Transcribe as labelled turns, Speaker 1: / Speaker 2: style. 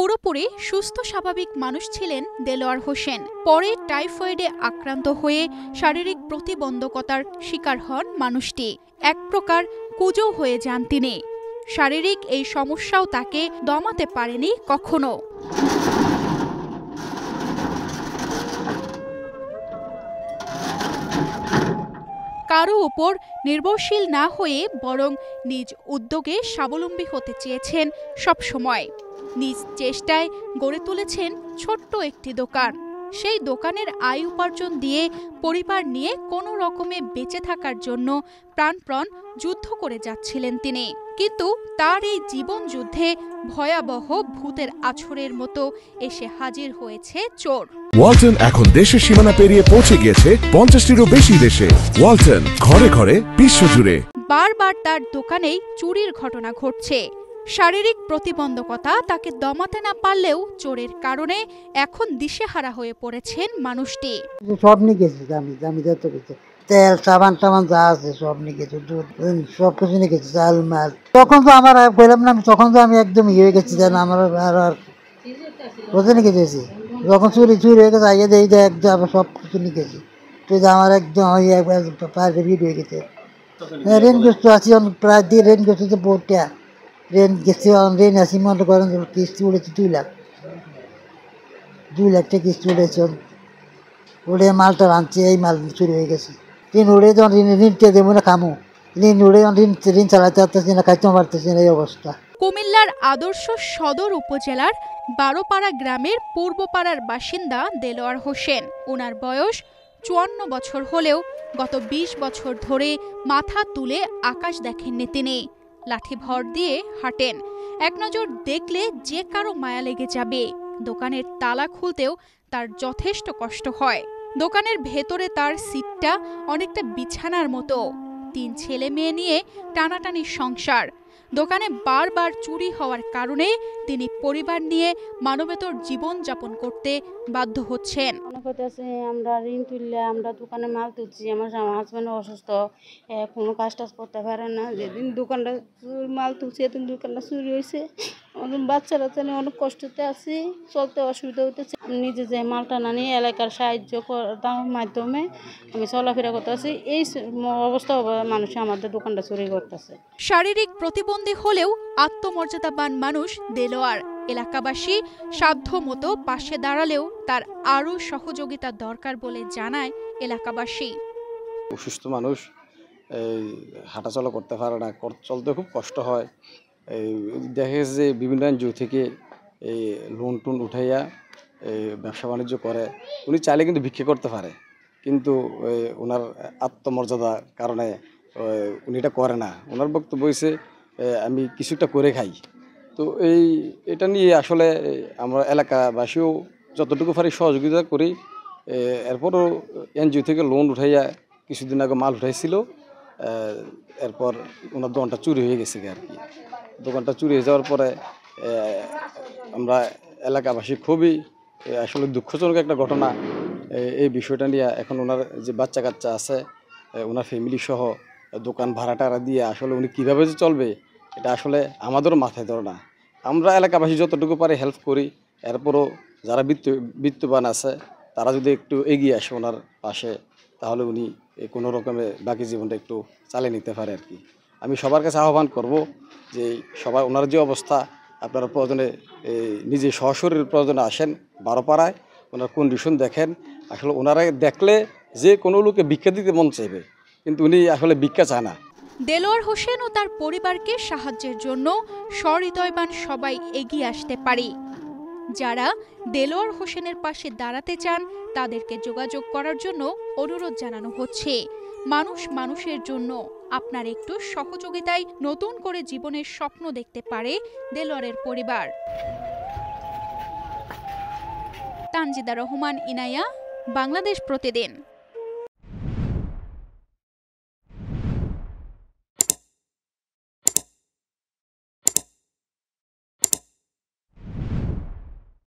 Speaker 1: পুরোপুরি সুস্থ স্বাভাবিক মানুষ ছিলেন দেলোয়ার হোসেন। পরে টাইফয়েডে আক্রান্ত হয়ে শারীরিক প্রতিবন্ধকতার শিকার হন মানুষটি। এক প্রকার কুঁজো হয়ে যান তিনি। শারীরিক এই সমস্যাও তাকে দমাতে পারেনি কখনো। কারো উপর নির্ভরশীল না হয়ে বরং নিজ উদ্যোগে স্বাবলম্বী হতে চেয়েছেন সবসময়। নিজ চেষ্টায় গড়ে তুলেছেন ছোট্ট একটি দোকান। সেই দোকানের আয় উপার্জন দিয়ে পরিবার নিয়ে কোনো রকমে বেঁচে থাকার জন্য প্রাণপণ যুদ্ধ করে যাচ্ছিলেন তিনি। কিন্তু তার এই জীবন যুদ্ধে ভয়াবহ ভূতের আছড়ের মতো এসে হাজির হয়েছে চোর।
Speaker 2: ওয়ালটন এখন দেশের সীমানা পেরিয়ে পৌঁছে গিয়েছে 50টিরও বেশি দেশে। ওয়ালটন, ঘরে ঘরে, বিশ্বজুড়ে।
Speaker 1: বারবার তার দোকানেই চুরির ঘটনা ঘটছে। শারীরিক প্রতিবন্ধকতা তাকে দমাতে না পারলেও চোরের কারণে এখন দিশেহারা হয়ে পড়েছেন মানুষটি।
Speaker 3: সব নিয়ে গেছি, আমি যত কিছু তেল সাবান টাবান যা আছে সব নিয়ে গেছি, দুধ সব কিছু নিয়ে গেছি, চাল মাল। তখন তো আমার বললাম না, তখন তো আমি একদম হয়ে গেছি, যেন আমার আর কোথায় নিয়ে গেছি। যখন চুরি হয়ে গেছে আগে দিয়ে একদম সব কিছু নিয়ে গেছি। তুই আমার একদম পায়ে ভিড় হয়ে গেছে। রেন গ্রস্ত আছি প্রায় দিয়ে, রেন গ্রস্ত তো বোটটা রেন গেছে, রেন আসি মনে করেন কিস্তি উড়েছে 2 লাখ টাকা কিস্তি উড়েছে। উড়ে মালটা আনছে, এই মাল চুরি হয়ে গেছে। ঋণ উড়ে যখন ঋণটা দেবো না খামো, ঋণ উড়ে ঋণ চালাতে পারতেছি না, খাইতে পারতেছি না, এই অবস্থা।
Speaker 1: কুমিল্লার আদর্শ সদর উপজেলার বারোপাড়া গ্রামের পূর্বপাড়ার বাসিন্দা দেলোয়ার হোসেন। ওনার বয়স 54 বছর হলেও গত 20 বছর ধরে মাথা তুলে আকাশ দেখেননি তিনি। লাঠি ভর দিয়ে হাঁটেন। এক নজর দেখলে যে কারো মায়া লেগে যাবে। দোকানের তালা খুলতেও তার যথেষ্ট কষ্ট হয়। দোকানের ভেতরে তার সিটটা অনেকটা বিছানার মতো। 3 ছেলে মেয়ে নিয়ে টানাটানি সংসার। দোকানে বারবার চুরি হওয়ার কারণে তিনি পরিবার নিয়ে মানবেতর জীবন যাপন করতে বাধ্য হচ্ছেন।
Speaker 4: আমরা ঋণ তুললে আমরা দোকানে মাল তুলছি, আমার হাজব্যান্ড অসুস্থ, কোনো কাজ টাজ করতে পারে না। যেদিন দোকানটা মাল তুলছি এদিন দোকানটা চুরি হয়েছে। বাচ্চারা জানি অনেক কষ্টতে আছি, চলতে অসুবিধা হতেছে। আমি নিজে যে মালটা না নিয়ে এলাকার সাহায্য করার মাধ্যমে আমি চলাফেরা করতে আছি। এই অবস্থা মানুষ আমাদের দোকানটা চুরি করতেছে।
Speaker 1: শারীরিক প্রতিবন্ধী হলেও আত্মমর্যাদাবান মানুষ দেলোয়ার। এলাকাবাসী সাধ্য মতো পাশে দাঁড়ালেও তার আরও সহযোগিতা দরকার বলে জানায় এলাকাবাসী।
Speaker 5: অসুস্থ মানুষ এই হাঁটাচলা করতে পারে না, চলতে খুব কষ্ট হয়। এই দেখা গেছে যে বিভিন্ন এনজিও থেকে এই লোন টোন উঠাইয়া এই ব্যবসা বাণিজ্য করে। উনি চাইলে কিন্তু ভিক্ষা করতে পারে, কিন্তু ওনার আত্মমর্যাদার কারণে উনি এটা করে না। ওনার বক্তব্য হয়েছে আমি কিছুটা করে খাই। তো এটা নিয়ে আসলে আমরা এলাকাবাসীও যতটুকু পারি সহযোগিতা করি। এরপরও এনজিও থেকে লোন উঠাইয়া কিছুদিন আগে মাল উঠাইছিল। এরপর ওনার দোকানটা চুরি হয়ে গেছে আর কি। দোকানটা চুরি হয়ে যাওয়ার পরে আমরা এলাকাবাসী খুবই আসলে দুঃখজনক একটা ঘটনা। এই বিষয়টা নিয়ে এখন ওনার যে বাচ্চা কাচ্চা আছে, ওনার ফ্যামিলি সহ দোকান ভাড়াটা দিয়ে আসলে উনি কীভাবে যে চলবে এটা আসলে আমাদেরও মাথায় ধরে না। আমরা এলাকাবাসী যতটুকু পারি হেল্প করি। এরপরও যারা বিত্তবান আছে তারা যদি একটু এগিয়ে আসে ওনার পাশে, তাহলে উনি কোনো রকমে বাকি জীবনটা একটু চালিয়ে নিতে পারে আর কি। আমি সবার কাছে আহ্বান করব যে সবাই ওনার যে অবস্থা, আপনারা প্রয়োজনে নিজে সশরীর প্রয়োজনে আসেন বারোপাড়ায়, ওনার কন্ডিশন দেখেন। আসলে ওনারা দেখলে যে কোনো লোকে ভিক্ষা দিতে মন চাইবে, কিন্তু উনি আসলে ভিক্ষা চায় না।
Speaker 1: দেলোয়ার হোসেন ও তার পরিবারকে সাহায্যের জন্য সহৃদয়বান সবাই এগিয়ে আসতে পারে। যারা দেলোয়ার হোসেনের পাশে দাঁড়াতে চান তাদেরকে যোগাযোগ করার জন্য অনুরোধ জানানো হচ্ছে। মানুষ মানুষের জন্য আপনার একটু সহযোগিতায় নতুন করে জীবনের স্বপ্ন দেখতে পারে দেলোয়ারের পরিবার। তানজিদা রহমান, ইনায়া, বাংলাদেশ প্রতিদিন।